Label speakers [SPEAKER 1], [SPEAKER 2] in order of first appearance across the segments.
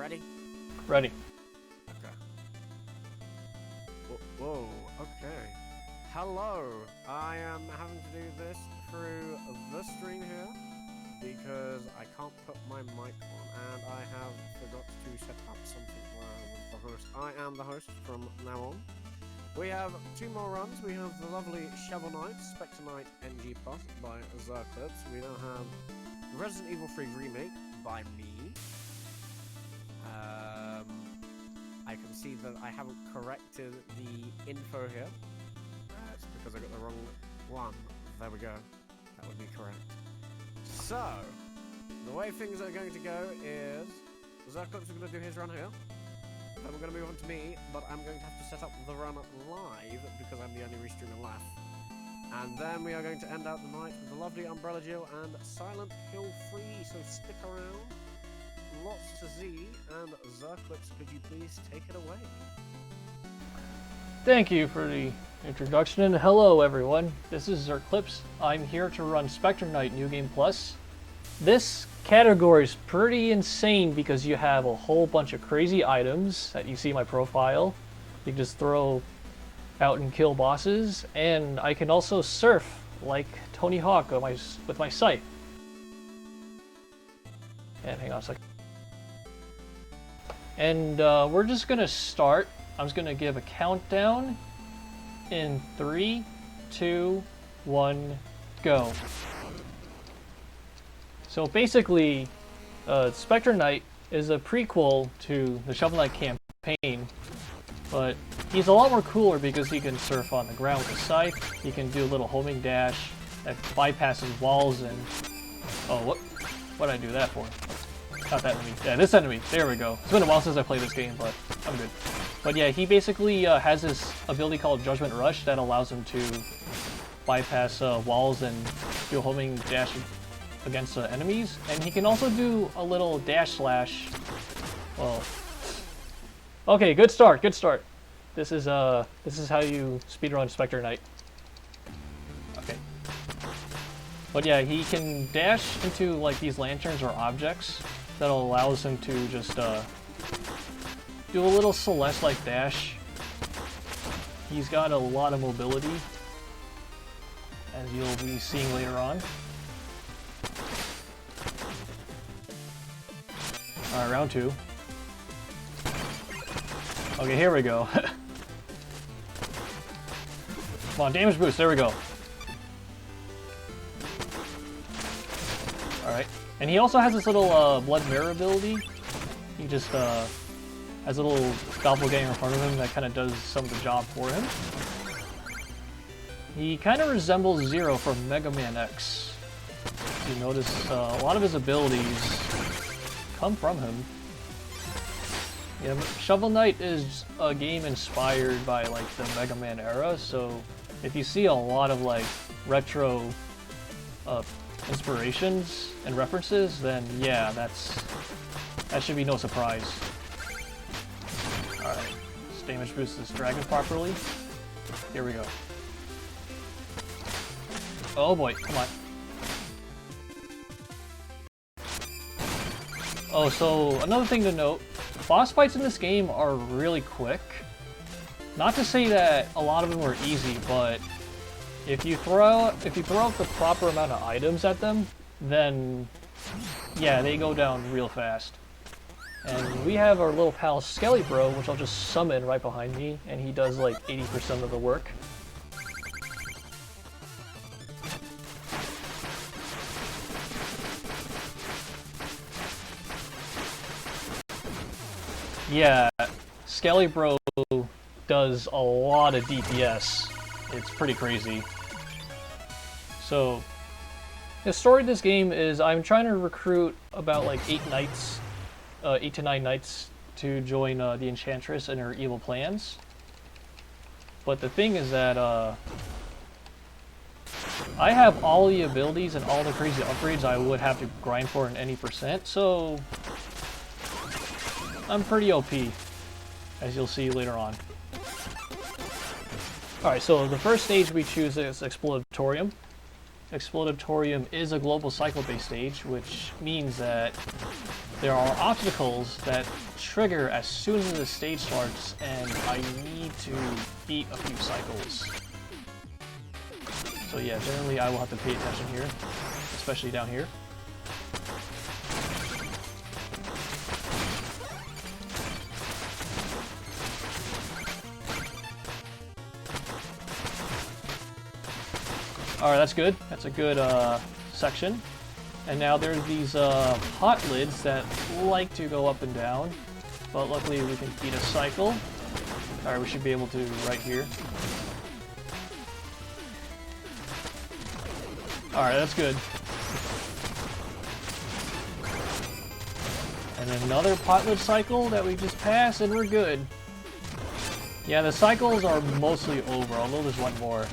[SPEAKER 1] ready?
[SPEAKER 2] Ready.
[SPEAKER 1] Okay. Whoa, okay. Hello, I am having to do this through the stream here because I can't put my mic on and I have forgot to set up something with the host. I am the host from now on. We have 2 more runs. We have the lovely Shovel Knight, Specter Knight NG Plus by Xerclipse. We now have Resident Evil 3 Remake by me. I can see that I haven't corrected the info here. It's because I got the wrong one. There we go. That would be correct. So, the way things are going to go is Xerclipse is going to do his run here. Then we're going to move on to me, but I'm going to have to set up the run live because I'm the only restreamer left. And then we are going to end out the night with the lovely Umbrella Jill and Silent Hill 3, so stick around. Lots to see, and Xerclipse, could you please take it away?
[SPEAKER 2] Thank you for the introduction, and hello everyone. This is Xerclipse. I'm here to run Specter Knight New Game Plus. This category is pretty insane because you have a whole bunch of crazy items that you see in my profile. You can just throw out and kill bosses, and I can also surf like Tony Hawk with my scythe. And hang on a second. And we're just gonna start. I'm just gonna give a countdown in 3, 2, 1, go. So basically, Specter Knight is a prequel to the Shovel Knight campaign, but he's a lot more cooler because he can surf on the ground with a scythe. He can do a little homing dash that bypasses walls and... Oh, what did I do that for? Not that enemy. Yeah, this enemy. There we go. It's been a while since I played this game, but I'm good. But yeah, he basically has this ability called Judgment Rush that allows him to bypass walls and do a homing dash against enemies. And he can also do a little dash slash. Well, okay, good start. Good start. This is how you speedrun Specter Knight. Okay. But yeah, he can dash into like these lanterns or objects. That allows him to just do a little Celeste-like dash. He's got a lot of mobility, as you'll be seeing later on. Alright, round 2. Okay, here we go. Come on, damage boost, there we go. Alright. And he also has this little blood mirror ability. He just has a little doppelganger in front of him that kind of does some of the job for him. He kind of resembles Zero from Mega Man X. You notice a lot of his abilities come from him. Yeah, Shovel Knight is a game inspired by like the Mega Man era, so if you see a lot of like retro inspirations and references, then yeah, that should be no surprise. Alright, let's damage boost this dragon properly. Here we go. Oh boy, come on. Oh, so another thing to note, boss fights in this game are really quick. Not to say that a lot of them are easy, but if you throw out the proper amount of items at them, then yeah, they go down real fast. And we have our little pal Skelly Bro, which I'll just summon right behind me, and he does like 80% of the work. Yeah, Skelly Bro does a lot of DPS. It's pretty crazy. So, the story of this game is I'm trying to recruit about like 8 to 9 knights to join the Enchantress and her evil plans. But the thing is that I have all the abilities and all the crazy upgrades I would have to grind for in any percent, so I'm pretty OP, as you'll see later on. Alright, so the first stage we choose is Explodatorium. Explodatorium is a global cycle-based stage, which means that there are obstacles that trigger as soon as the stage starts, and I need to beat a few cycles. So yeah, generally I will have to pay attention here, especially down here. Alright, that's good. That's a good section. And now there's these pot lids that like to go up and down, but luckily we can beat a cycle. Alright, we should be able to right here. Alright, that's good. And then another pot lid cycle that we just passed, and we're good. Yeah, the cycles are mostly over, although there's one more.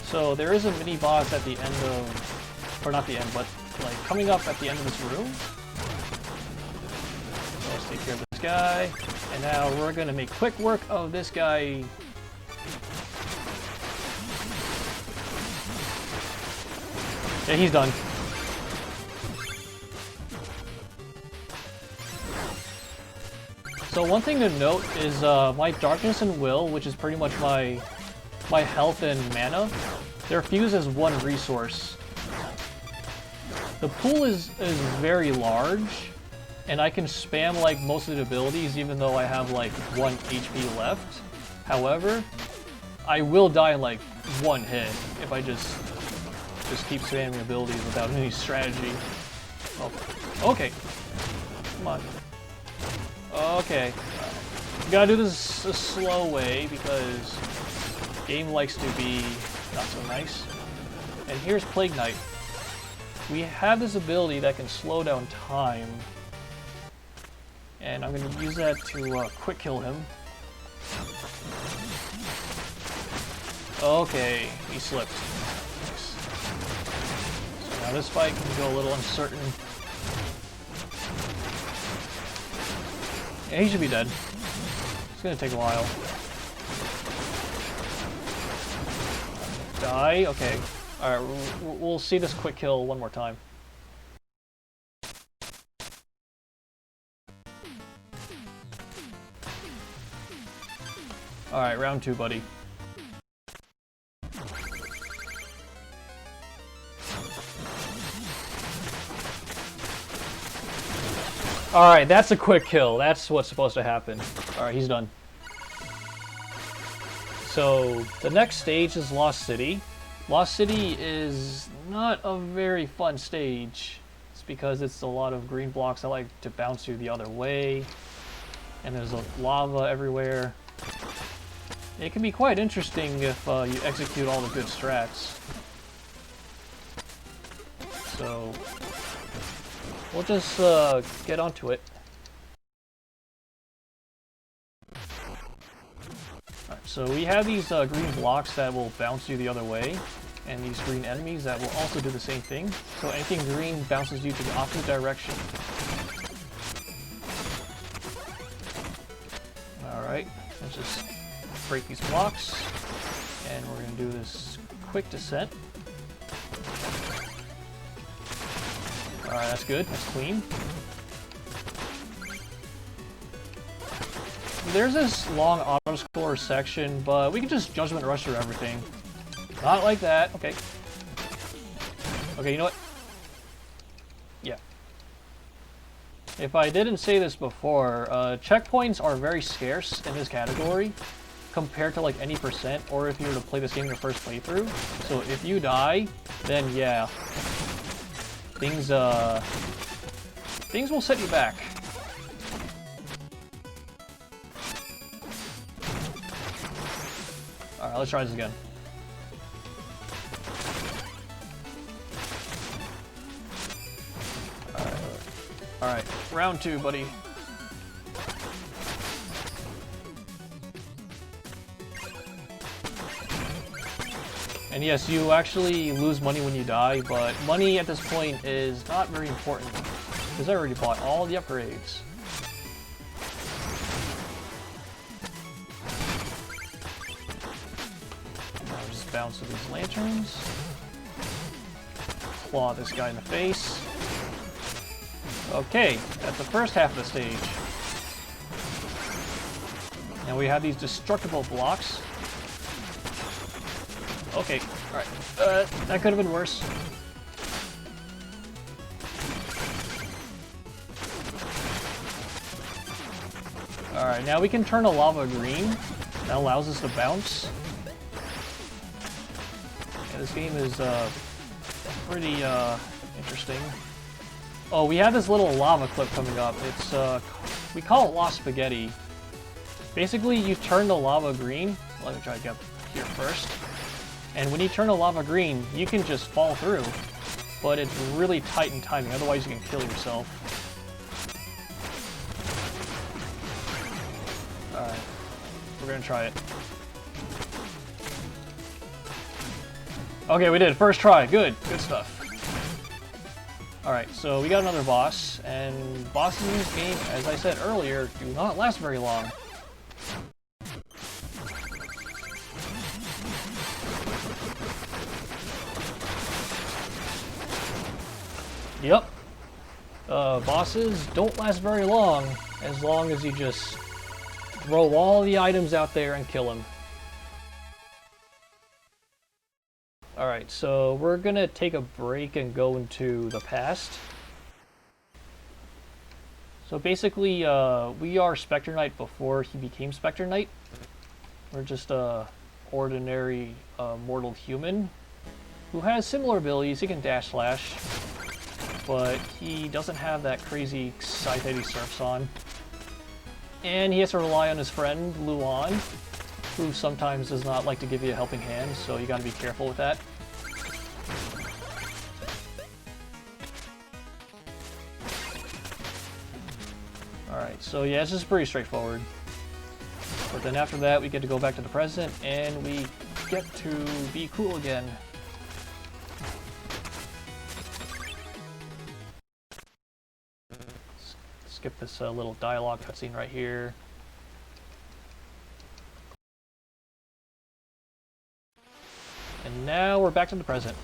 [SPEAKER 2] So there is a mini boss at the end of, or not the end, but like coming up at the end of this room. So let's take care of this guy, and now we're gonna make quick work of this guy. Yeah, he's done. So one thing to note is my Darkness and Will, which is pretty much my health and mana, they're fused as one resource. The pool is very large, and I can spam like most of the abilities even though I have like 1 HP left. However, I will die in like one hit if I just keep spamming abilities without any strategy. Oh, okay. Come on. Okay. You gotta do this a slow way because game likes to be not so nice. And here's Plague Knight. We have this ability that can slow down time, and I'm going to use that to quick kill him. Okay, he slipped. Nice. So now this fight can go a little uncertain. Yeah, he should be dead. It's going to take a while. Die? Okay. Alright, we'll see this quick kill one more time. Alright, round 2, buddy. Alright, that's a quick kill. That's what's supposed to happen. Alright, he's done. So, the next stage is Lost City. Lost City is not a very fun stage. It's because it's a lot of green blocks that like to bounce you the other way. And there's lava everywhere. It can be quite interesting if you execute all the good strats. So, we'll just get onto it. So we have these green blocks that will bounce you the other way, and these green enemies that will also do the same thing. So anything green bounces you to the opposite direction. Alright, let's just break these blocks, and we're going to do this quick descent. Alright, that's good, that's clean. There's this long auto-score section, but we can just Judgment Rush through everything. Not like that. Okay. Okay, you know what? Yeah. If I didn't say this before, checkpoints are very scarce in this category compared to like any percent, or if you were to play this game your first playthrough. So if you die, then yeah. Things will set you back. Alright, let's try this again. Alright, round 2, buddy. And yes, you actually lose money when you die, but money at this point is not very important, because I already bought all the upgrades. Bounce with these lanterns. Claw this guy in the face. Okay, that's the first half of the stage. And we have these destructible blocks. Okay, alright. That could have been worse. Alright, now we can turn the lava green. That allows us to bounce. Yeah, this game is pretty interesting. Oh, we have this little lava clip coming up. It's we call it Lost Spaghetti. Basically, you turn the lava green. Let me try to get here first. And when you turn the lava green, you can just fall through. But it's really tight in timing, otherwise you can kill yourself. Alright, we're gonna try it. Okay, we did. First try. Good. Good stuff. Alright, so we got another boss, and bosses in this game, as I said earlier, do not last very long. Yep. Bosses don't last very long as you just throw all the items out there and kill them. Alright, so we're gonna take a break and go into the past. So basically, we are Specter Knight before he became Specter Knight. We're just a ordinary mortal human who has similar abilities. He can dash slash, but he doesn't have that crazy scythe that he surfs on. And he has to rely on his friend, Luan, who sometimes does not like to give you a helping hand, so you gotta be careful with that. Alright, so yeah, this is pretty straightforward. But then after that, we get to go back to the present, and we get to be cool again. Skip this little dialogue cutscene right here. And now we're back to the present.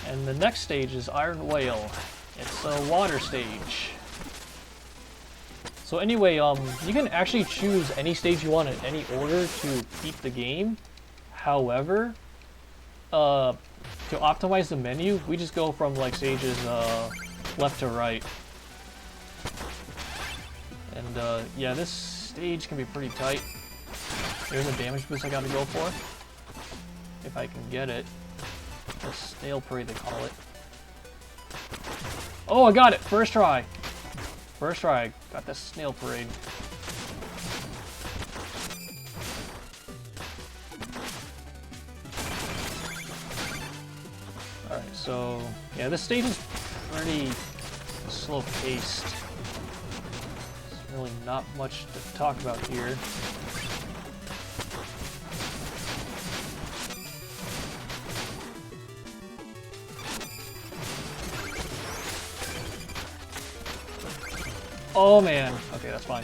[SPEAKER 2] And the next stage is Iron Whale. It's a water stage. So anyway, you can actually choose any stage you want in any order to beat the game. However, to optimize the menu, we just go from like stages left to right. And yeah, this stage can be pretty tight. There's a damage boost I gotta go for. If I can get it. The snail parade, they call it. Oh, I got it! First try! First try. Got this snail parade. Alright, so... yeah, this stage is pretty slow-paced. There's really not much to talk about here. Oh man, okay, that's fine.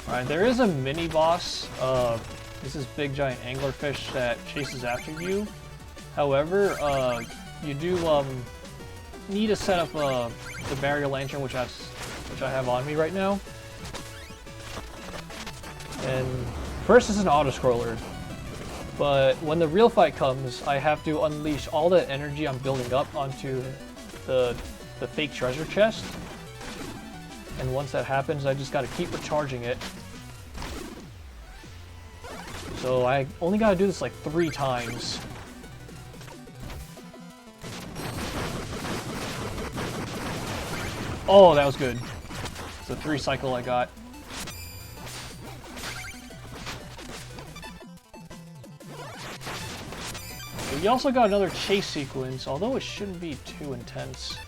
[SPEAKER 2] Alright, there is a mini boss. This is big giant anglerfish that chases after you. However, you do need to set up the barrier lantern, which I have on me right now. And first, this is an auto-scroller. But when the real fight comes, I have to unleash all the energy I'm building up onto the fake treasure chest. And once that happens, I just gotta keep recharging it. So I only gotta do this like 3 times. Oh, that was good. It's a 3 cycle I got. We also got another chase sequence, although it shouldn't be too intense.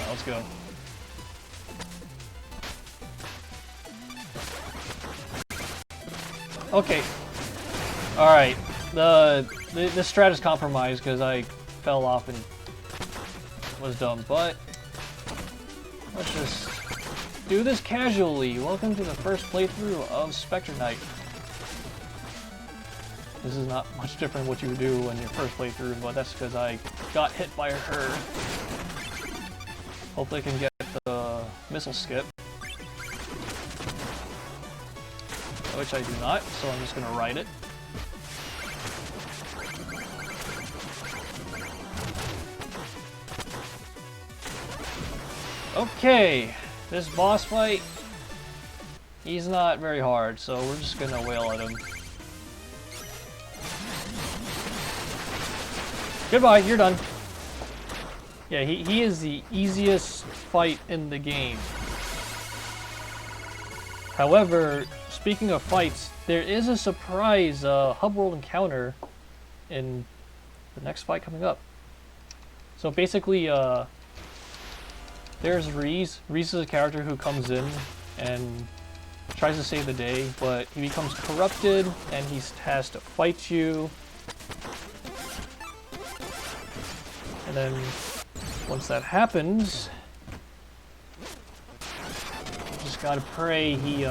[SPEAKER 2] Let's go. Okay. Alright. The strat is compromised because I fell off and was dumb, but let's just do this casually. Welcome to the first playthrough of Specter Knight. This is not much different what you would do in your first playthrough, but that's because I got hit by her. Hopefully I can get the missile skip. Which I do not, so I'm just gonna ride it. Okay, this boss fight, he's not very hard, so we're just gonna wail at him. Goodbye, you're done. Yeah, he is the easiest fight in the game. However, speaking of fights, there is a surprise hub world encounter in the next fight coming up. So basically, there's Reese. Reese is a character who comes in and tries to save the day, but he becomes corrupted and he has to fight you. And then once that happens, you just gotta pray he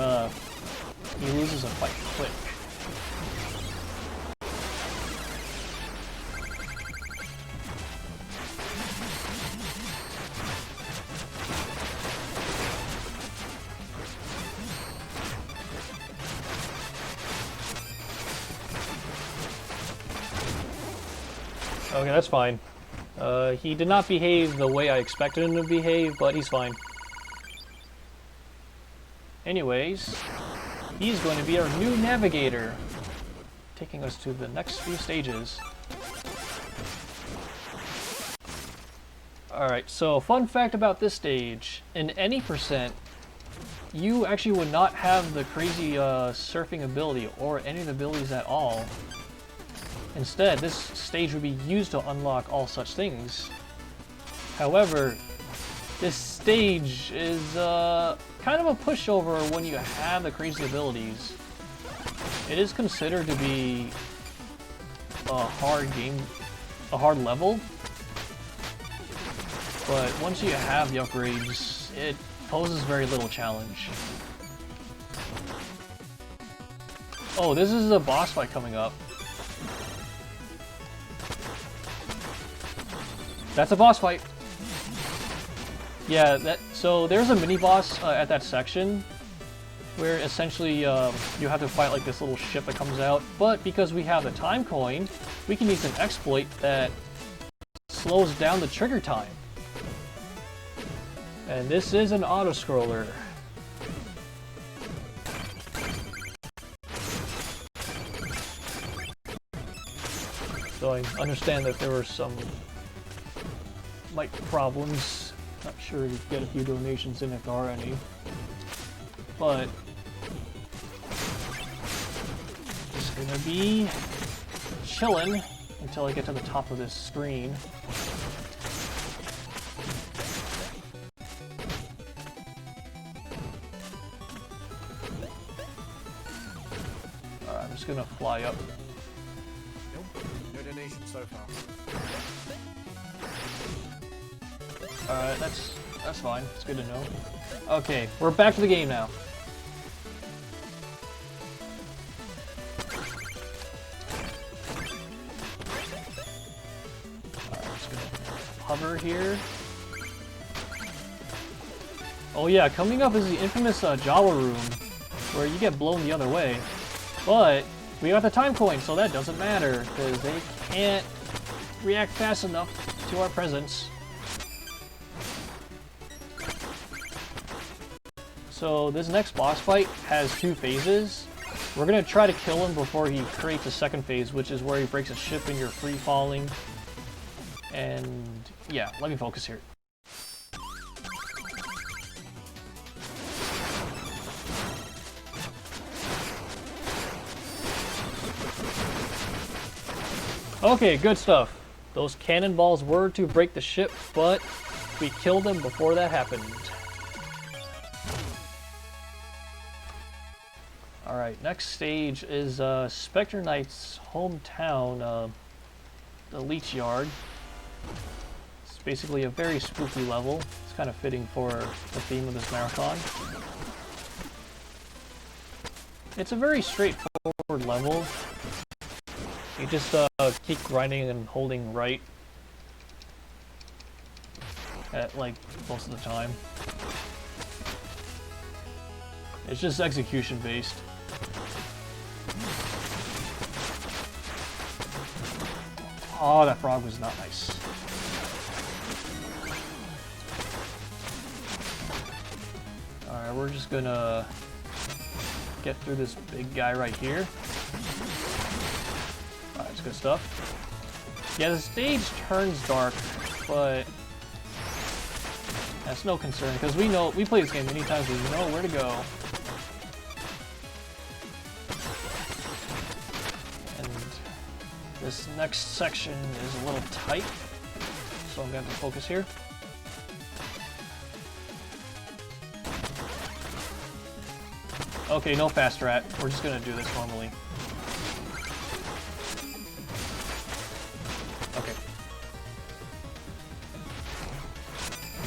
[SPEAKER 2] loses a fight quick. Okay, that's fine. He did not behave the way I expected him to behave, but he's fine. Anyways, he's going to be our new navigator, taking us to the next few stages. Alright, so fun fact about this stage. In any percent, you actually would not have the crazy surfing ability or any of the abilities at all. Instead, this stage would be used to unlock all such things. However, this stage is kind of a pushover when you have the crazy abilities. It is considered to be a hard game, a hard level, but once you have the upgrades, it poses very little challenge. Oh, this is a boss fight coming up. That's a boss fight. Yeah, so there's a mini boss at that section where essentially you have to fight like this little ship that comes out, but because we have the time coin, we can use an exploit that slows down the trigger time. And this is an auto-scroller. So I understand that there were some mic problems. Not sure to get a few donations in if there are any. But just gonna be chilling until I get to the top of this screen. Alright, I'm just gonna fly up.
[SPEAKER 1] Nope, no donations so far.
[SPEAKER 2] Alright, that's fine. It's good to know. Okay, we're back to the game now. Alright, I'm just gonna hover here. Oh yeah, coming up is the infamous Java room, where you get blown the other way. But we got the time coin, so that doesn't matter, because they can't react fast enough to our presence. So this next boss fight has two phases. We're gonna try to kill him before he creates a second phase, which is where he breaks a ship and you're free falling. And yeah, let me focus here. Okay, good stuff. Those cannonballs were to break the ship, but we killed them before that happened. Alright, next stage is Specter Knight's hometown, the Leech Yard. It's basically a very spooky level. It's kind of fitting for the theme of this marathon. It's a very straightforward level. You just keep grinding and holding right at like most of the time. It's just execution based. Oh, that frog was not nice. Alright, we're just gonna get through this big guy right here. Alright, that's good stuff. Yeah, the stage turns dark, but that's no concern, because we play this game many times, we know where to go. This next section is a little tight, so I'm going to have to focus here. Okay, no fast strat. We're just going to do this normally. Okay.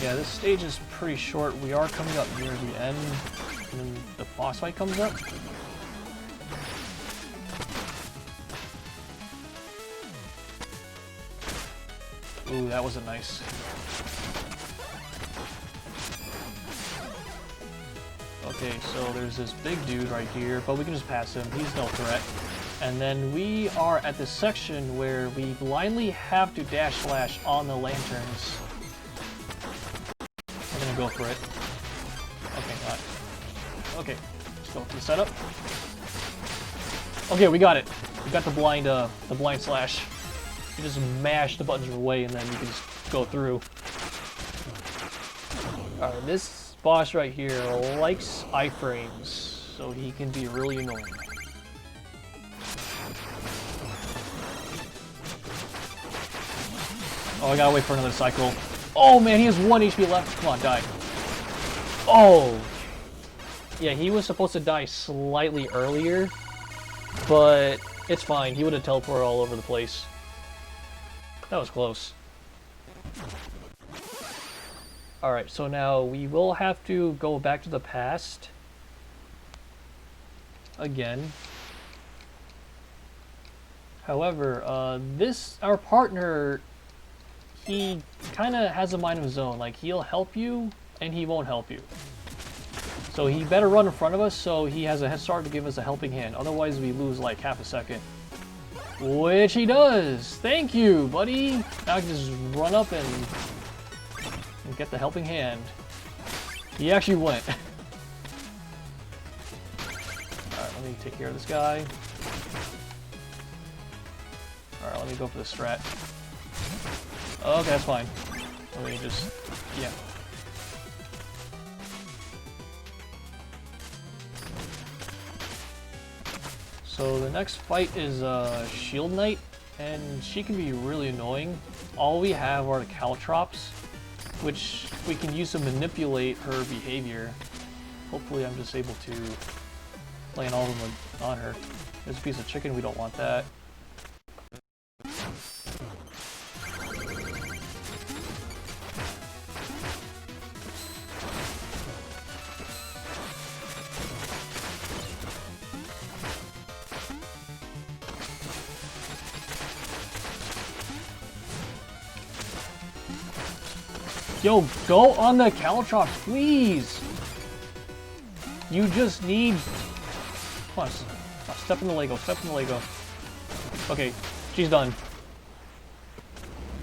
[SPEAKER 2] Yeah, this stage is pretty short. We are coming up near the end, and then the boss fight comes up. Ooh, that wasn't nice. Okay, so there's this big dude right here, but we can just pass him. He's no threat. And then we are at this section where we blindly have to dash slash on the lanterns. We're gonna go for it. Okay, got it. Okay, let's go for the setup. Okay, we got it. We got the blind slash. You just mash the buttons away and then you can just go through. Alright, this boss right here likes iframes, so he can be really annoying. Oh, I gotta wait for another cycle. Oh man, he has 1 HP left. Come on, die. Oh! Yeah, he was supposed to die slightly earlier, but it's fine. He would have teleported all over the place. That was close. Alright, so now we will have to go back to the past. Again. However, our partner, he kind of has a mind of his own. Like, he'll help you, and he won't help you. So he better run in front of us so he has a head start to give us a helping hand. Otherwise, we lose like half a second. Which he does! Thank you, buddy! Now I can just run up and get the helping hand. He actually went. Alright, let me take care of this guy. Alright, let me go for the strat. Okay, that's fine. Let me just... yeah. So the next fight is Shield Knight, and she can be really annoying. All we have are the Caltrops, which we can use to manipulate her behavior. Hopefully I'm just able to land all of them on her. There's a piece of chicken, we don't want that. Yo, go on the Caltrops, please! You just need... Come on, step in the Lego, step in the Lego. Okay, she's done.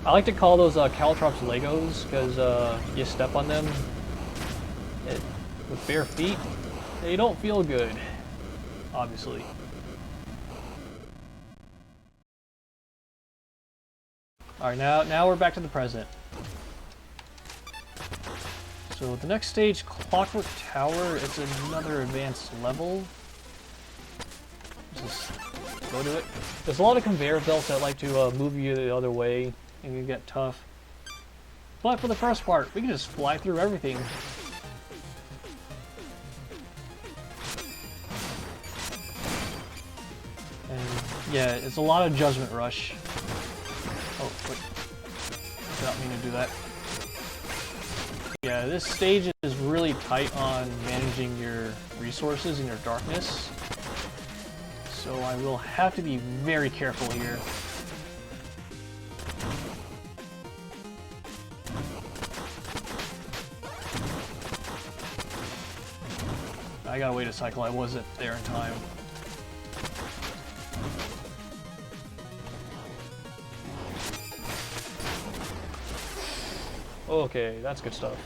[SPEAKER 2] I like to call those Caltrops Legos, because you step on them with bare feet. They don't feel good, obviously. Alright, now we're back to the present. So the next stage, Clockwork Tower, it's another advanced level. Just go to it. There's a lot of conveyor belts that like to move you the other way and you get tough. But for the first part, we can just fly through everything. And yeah, it's a lot of Judgment Rush. Oh, wait. Did not mean to do that. Yeah, Yeah, this stage is really tight on managing your resources and your darkness. So I will have to be very careful here. I gotta wait a cycle, I wasn't there in time. Okay, that's good stuff.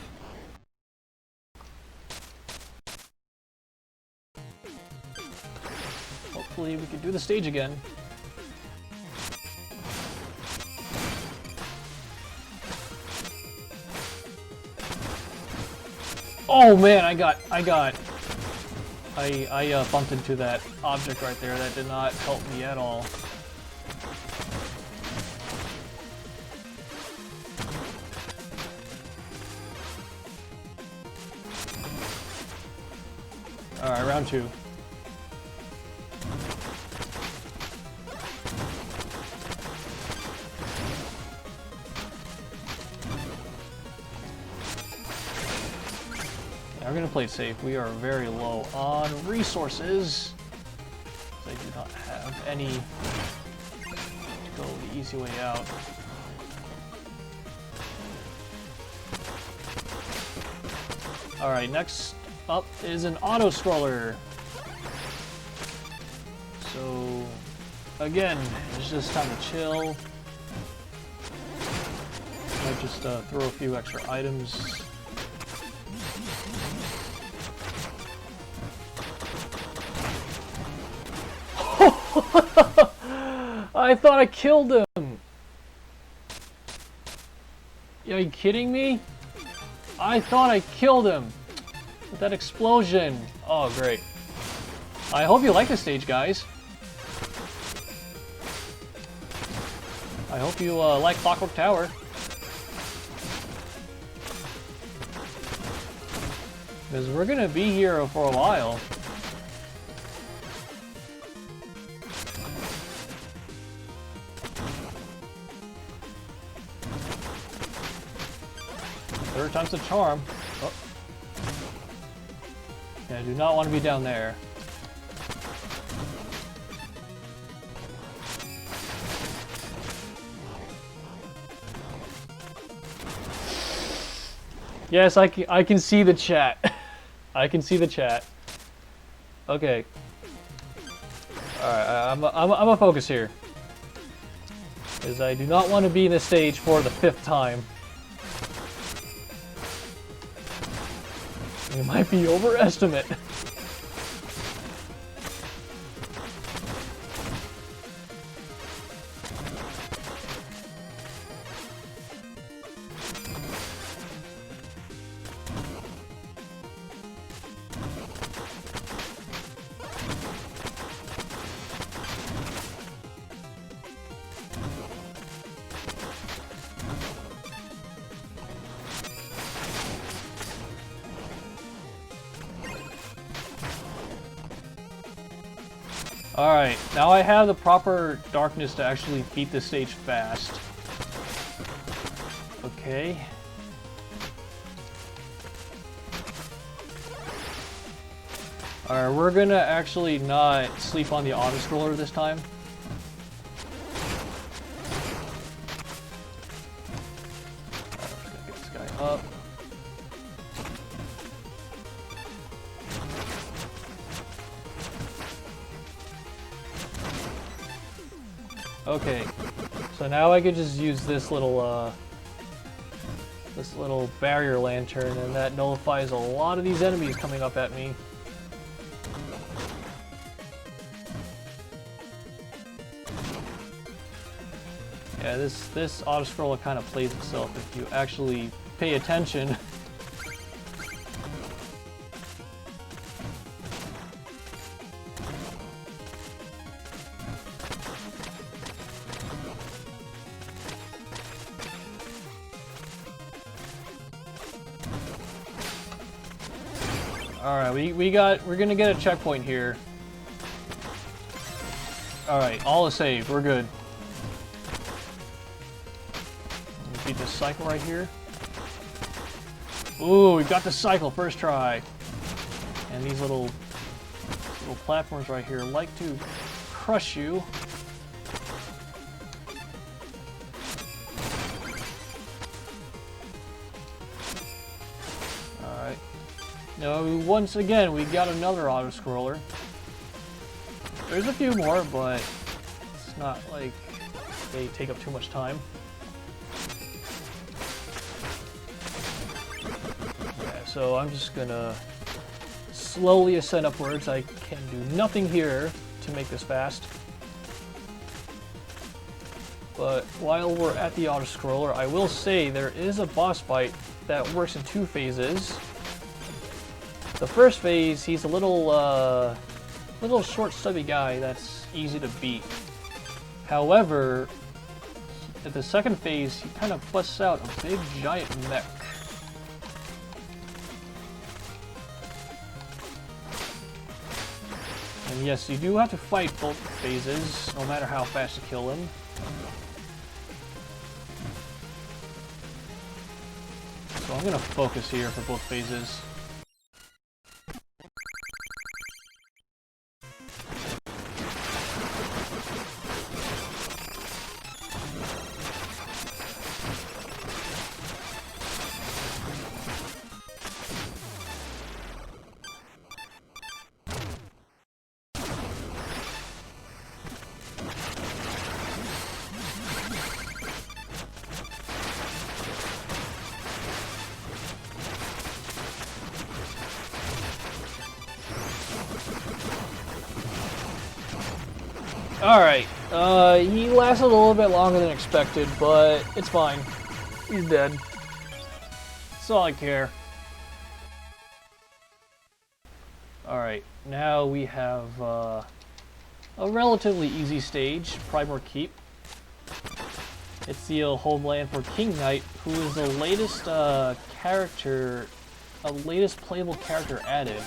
[SPEAKER 2] Hopefully we can do the stage again. Oh man, I bumped into that object right there. That did not help me at all. Alright, round 2. We're gonna play it safe. We are very low on resources. I do not have any to go the easy way out. Alright, next up is an auto-scroller. So, again, it's just time to chill. Might just throw a few extra items. I thought I killed him! Are you kidding me? I thought I killed him! With that explosion! Oh, great. I hope you like this stage, guys. I hope you like Clockwork Tower. Because we're gonna be here for a while. Third time's the charm. Oh. Yeah, I do not want to be down there. Yes, I can see the chat. I can see the chat. Okay. Alright, I'm a focus here. Because I do not want to be in this stage for the 5th time. It might be overestimate. Alright, now I have the proper darkness to actually beat this stage fast. Okay. Alright, we're gonna actually not sleep on the auto-scroller this time. Alright, let's get this guy up. Okay, so now I could just use this little barrier lantern, and that nullifies a lot of these enemies coming up at me. Yeah, this auto-scroller kind of plays itself if you actually pay attention. Alright, we're gonna get a checkpoint here. Alright, all is saved, we're good. Beat this cycle right here. Ooh, we got the cycle first try. And these little platforms right here like to crush you. Alright. Now, once again, we got another auto-scroller. There's a few more, but it's not like they take up too much time. Yeah, so I'm just gonna slowly ascend upwards. I can do nothing here to make this fast. But while we're at the auto-scroller, I will say there is a boss fight that works in 2 phases. The first phase, he's a little short, stubby guy that's easy to beat. However, at the second phase, he kind of busts out a big, giant mech. And yes, you do have to fight both phases, no matter how fast you kill him. So I'm gonna focus here for both phases. Alright, he lasted a little bit longer than expected, but it's fine. He's dead. That's all I care. Alright, now we have a relatively easy stage, Primor Keep. It's the homeland for King Knight, who is the latest latest playable character added.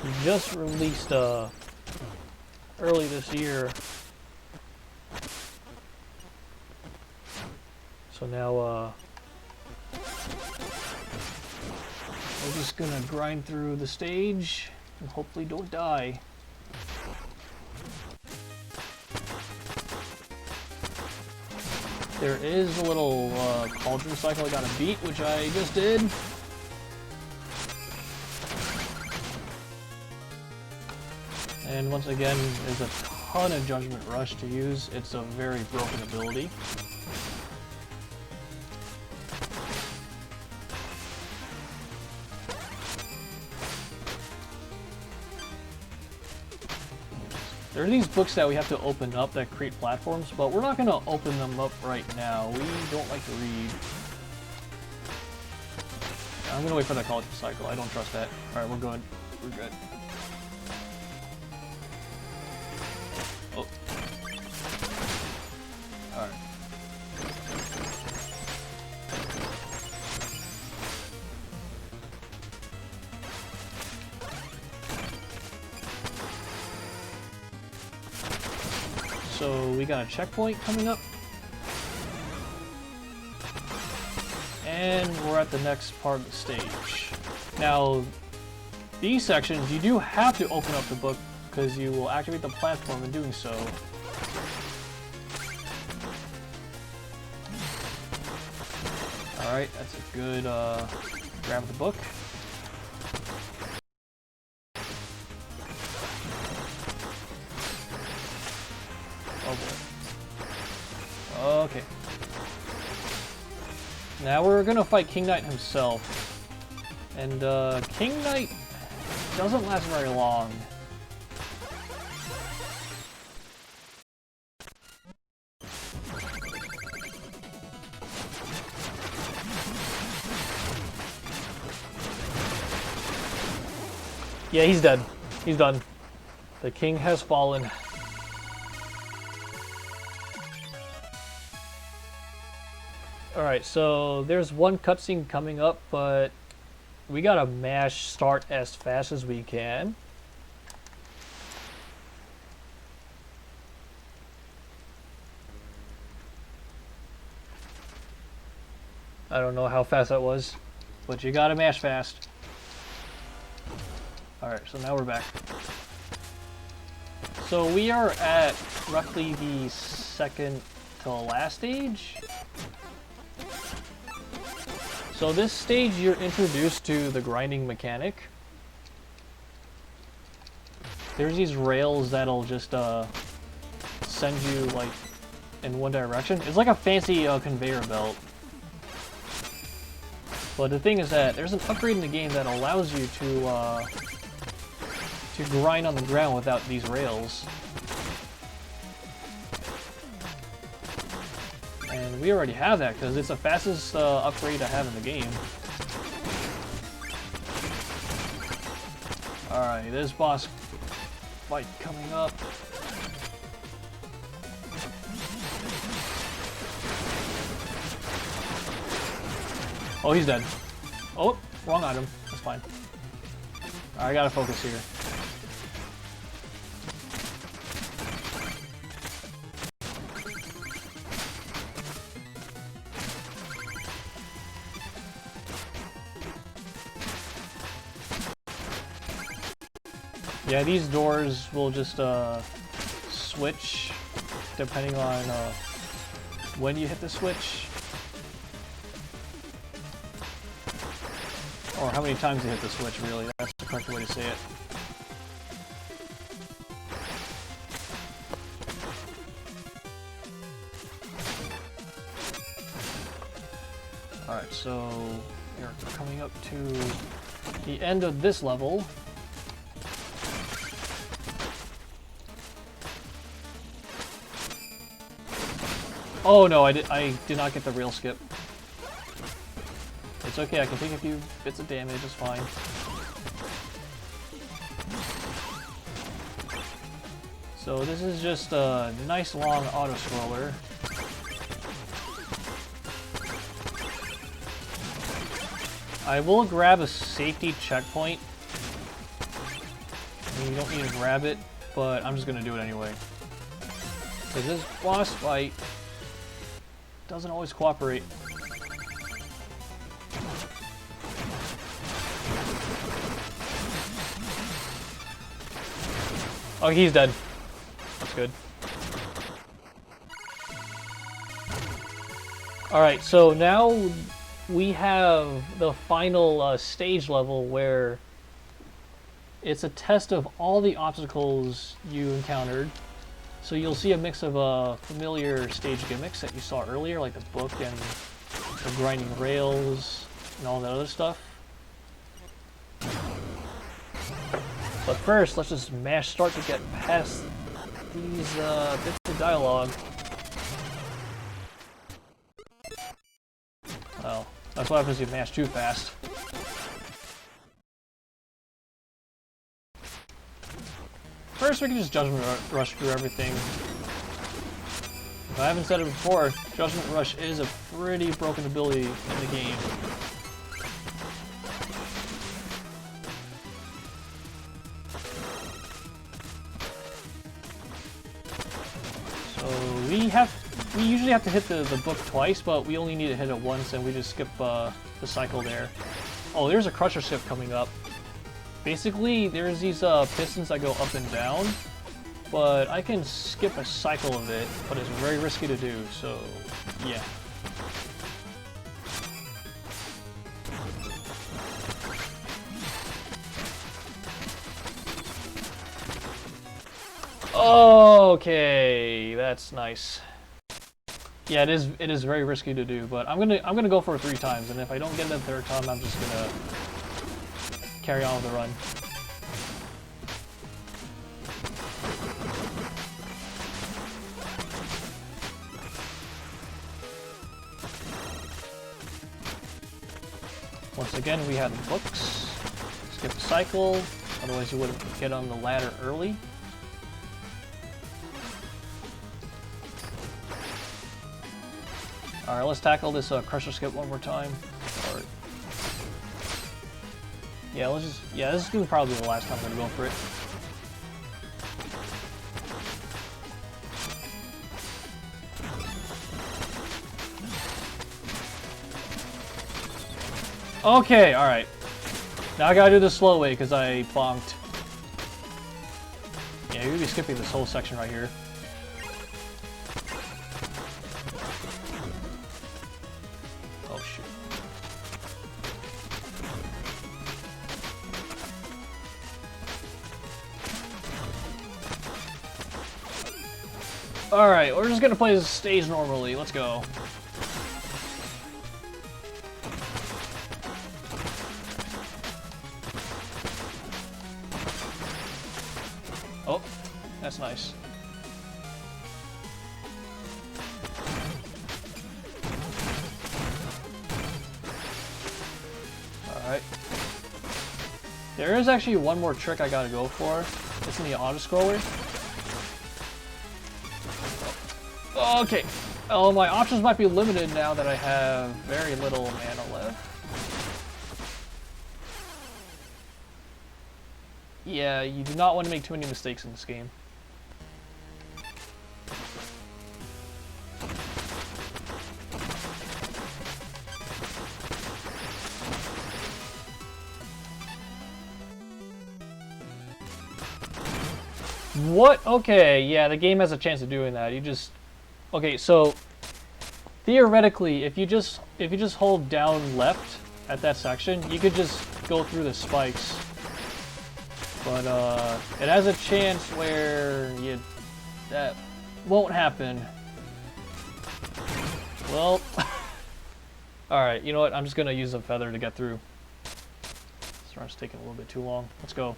[SPEAKER 2] He just released early this year. So now we're just gonna grind through the stage and hopefully don't die. There is a little cauldron cycle I gotta beat, which I just did. And once again, there's a ton of Judgment Rush to use. It's a very broken ability. There are these books that we have to open up that create platforms, but we're not going to open them up right now. We don't like to read. I'm going to wait for that cauldron cycle. I don't trust that. Alright, we're good. We're good. Oh. Alright. So we got a checkpoint coming up. And we're at the next part of the stage. Now, these sections, you do have to open up the book because you will activate the platform in doing so. Alright, that's a good grab of the book. Oh boy. Okay. Now we're gonna fight King Knight himself. And King Knight doesn't last very long. Yeah, he's dead. He's done. The king has fallen. Alright, so there's one cutscene coming up, but we gotta mash start as fast as we can. I don't know how fast that was. but you gotta mash fast. Alright, so now we're back. So we are at roughly the second to last stage. So this stage you're introduced to the grinding mechanic. There's these rails that'll just send you like in one direction. It's like a fancy conveyor belt. But the thing is that there's an upgrade in the game that allows you to grind on the ground without these rails. And we already have that because it's the fastest upgrade I have in the game. Alright, this boss fight coming up. Oh, he's dead. Oh, wrong item. That's fine. I gotta focus here. Yeah, these doors will just switch depending on when you hit the switch. Or how many times you hit the switch, really. That's the correct way to say it. Alright, so we're coming up to the end of this level. Oh no, I did not get the rail skip. It's okay, I can take a few bits of damage, it's fine. So this is just a nice long auto-scroller. I will grab a safety checkpoint. I mean, you don't need to grab it, but I'm just gonna do it anyway. Because this boss fight doesn't always cooperate. Oh, he's dead. That's good. Alright, so now we have the final stage level where it's a test of all the obstacles you encountered. So you'll see a mix of familiar stage gimmicks that you saw earlier, like the book and the grinding rails and all that other stuff. But first, let's just mash start to get past these bits of dialogue. Oh, that's what happens if you mash too fast. First, we can just Judgment Rush through everything. If I haven't said it before, Judgment Rush is a pretty broken ability in the game. We usually have to hit the book twice, but we only need to hit it once, and we just skip the cycle there. Oh, there's a crusher skip coming up. Basically, there's these pistons that go up and down, but I can skip a cycle of it, but it's very risky to do, so yeah. Okay, that's nice. Yeah, it is very risky to do, but I'm gonna go for it 3 times, and if I don't get it the 3rd time, I'm just gonna carry on with the run. Once again, we have the books. Skip the cycle, otherwise you wouldn't get on the ladder early. Alright, let's tackle this crusher skip one more time. Or, yeah, this is gonna probably be the last time I'm gonna go for it. Okay, alright. Now I gotta do this slow way because I bonked. Yeah, you're gonna be skipping this whole section right here. Oh, shoot. Alright, we're just gonna play this stage normally. Let's go. Oh, that's nice. Alright. There is actually one more trick I gotta go for. It's in the auto-scroller. Okay. Oh, my options might be limited now that I have very little mana left. Yeah, you do not want to make too many mistakes in this game. What? Okay, yeah, the game has a chance of doing that. You just... Okay, so theoretically, if you just hold down left at that section, you could just go through the spikes. But it has a chance where that won't happen. Well, all right. You know what? I'm just gonna use a feather to get through. This run's taking a little bit too long. Let's go.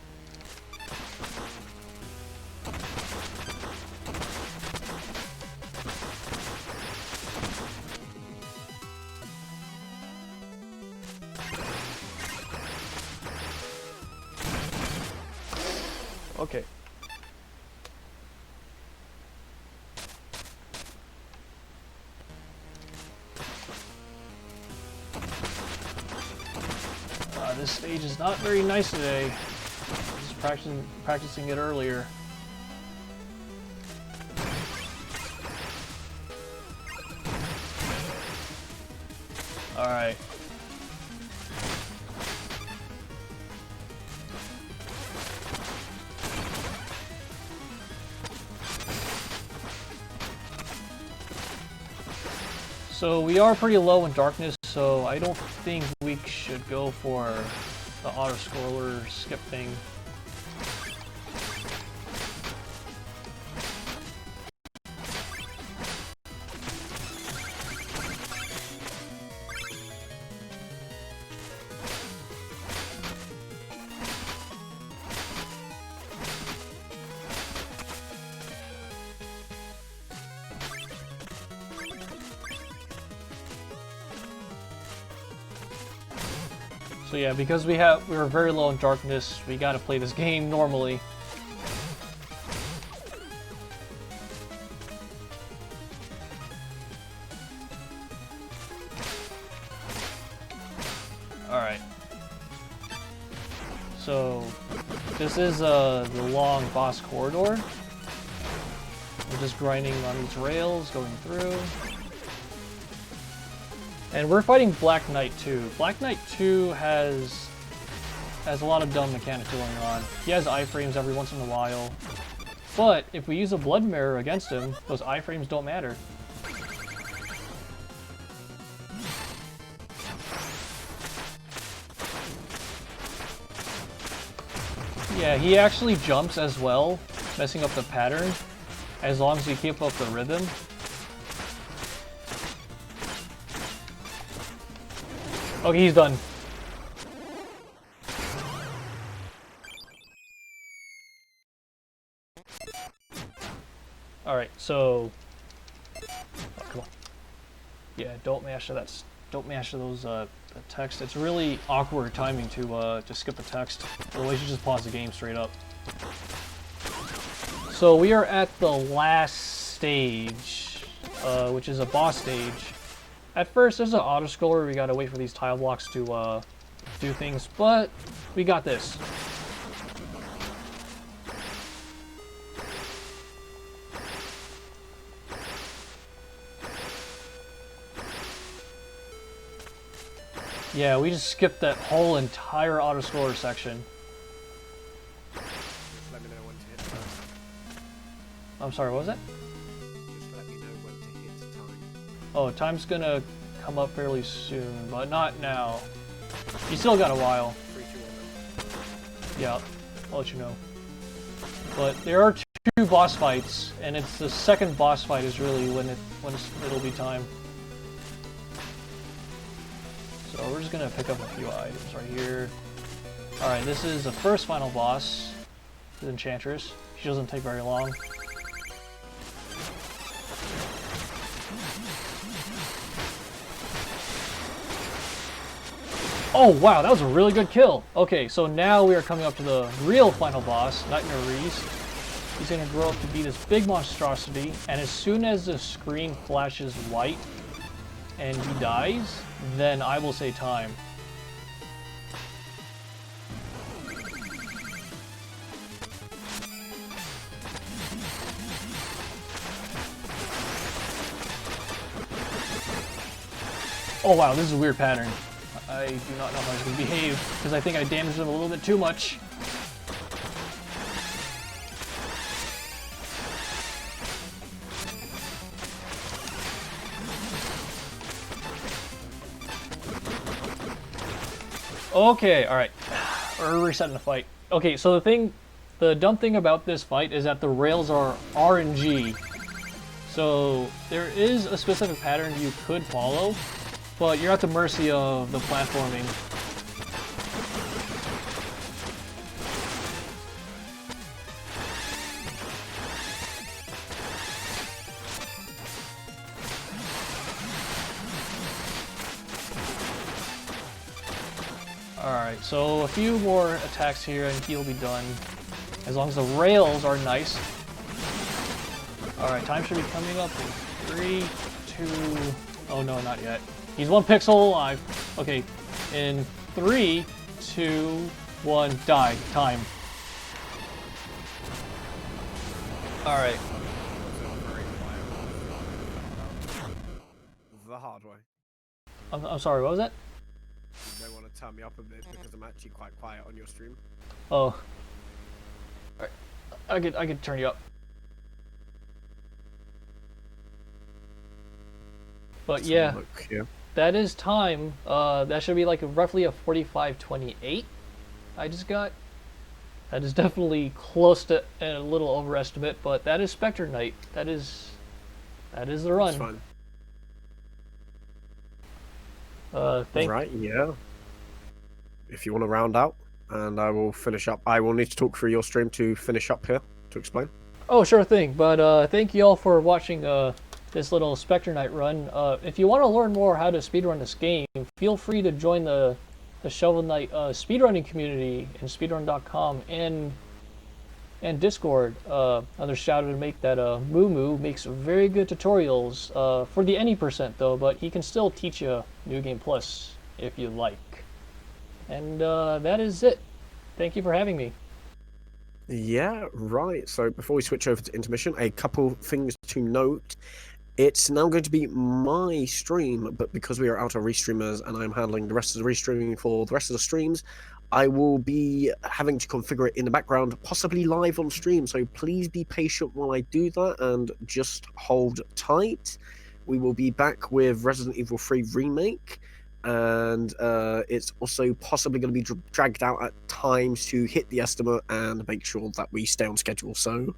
[SPEAKER 2] Okay. This stage is not very nice today. Just practicing it earlier. All right. So we are pretty low in darkness, so I don't think we should go for the auto-scroller skip thing. So yeah, because we were very low in darkness, we gotta play this game normally. Alright. So this is the long boss corridor. We're just grinding on these rails, going through. And we're fighting Black Knight 2. Black Knight 2 has a lot of dumb mechanics going on. He has iframes every once in a while. But if we use a blood mirror against him, those iframes don't matter. Yeah, he actually jumps as well, messing up the pattern, as long as you keep up the rhythm. Okay, he's done. Alright, so... Oh, come on. Yeah, don't mash that. Don't mash those the text. It's really awkward timing to skip the text. Otherwise, you just pause the game straight up. So we are at the last stage, which is a boss stage. At first, there's an auto-scroller. We gotta wait for these tile blocks to do things, but we got this. Yeah, we just skipped that whole entire auto-scroller section.
[SPEAKER 1] Just let me know when to hit first.
[SPEAKER 2] I'm sorry, what was that?
[SPEAKER 1] Just let me know when to hit time.
[SPEAKER 2] Oh, time's gonna come up fairly soon, but not now. You still got a while.
[SPEAKER 1] 3, 2, 1.
[SPEAKER 2] Yeah, I'll let you know. But there are two boss fights, and it's the second boss fight is really when it'll be time. So we're just gonna pick up a few items right here. Alright, this is the first final boss, the Enchantress. She doesn't take very long. Oh wow, that was a really good kill! Okay, so now we are coming up to the real final boss, Nightmare Reese. He's gonna grow up to be this big monstrosity, and as soon as the screen flashes white and he dies, then I will say time. Oh wow, this is a weird pattern. I do not know how he's going to behave, because I think I damaged him a little bit too much. Okay, alright. We're resetting the fight. Okay, so the dumb thing about this fight is that the rails are RNG. So there is a specific pattern you could follow, but you're at the mercy of the platforming. Alright, so a few more attacks here and he'll be done. As long as the rails are nice. Alright, time should be coming up in 3, 2... Oh no, not yet. He's 1 pixel alive. Okay, in 3, 2, 1, die. Time. Alright.
[SPEAKER 1] The hard way.
[SPEAKER 2] I'm sorry, what was that?
[SPEAKER 1] You may want to turn me up a bit because I'm actually quite quiet on your stream.
[SPEAKER 2] Oh. Alright. I could turn you up. But yeah.
[SPEAKER 1] Look here.
[SPEAKER 2] That is time. That should be like roughly a 45:28. I just got. That is definitely close to a little overestimate, but that is Specter Night. That is the run.
[SPEAKER 1] It's fine.
[SPEAKER 2] Right,
[SPEAKER 1] yeah. If you want to round out, and I will finish up. I will need to talk through your stream to finish up here to explain.
[SPEAKER 2] Oh, sure thing. But thank you all for watching this little Specter Night run. If you want to learn more how to speedrun this game, feel free to join the Shovel Knight speedrunning community in speedrun.com and Discord. Another shout out to make that Moo Moo makes very good tutorials for the any percent though, but he can still teach you New Game Plus if you like. And that is it. Thank you for having me.
[SPEAKER 1] Yeah, right. So before we switch over to intermission, a couple things to note. It's now going to be my stream, but because we are out of restreamers and I'm handling the rest of the restreaming for the rest of the streams, I will be having to configure it in the background, possibly live on stream. So please be patient while I do that and just hold tight. We will be back with Resident Evil 3 Remake, and it's also possibly going to be dragged out at times to hit the estimate and make sure that we stay on schedule. So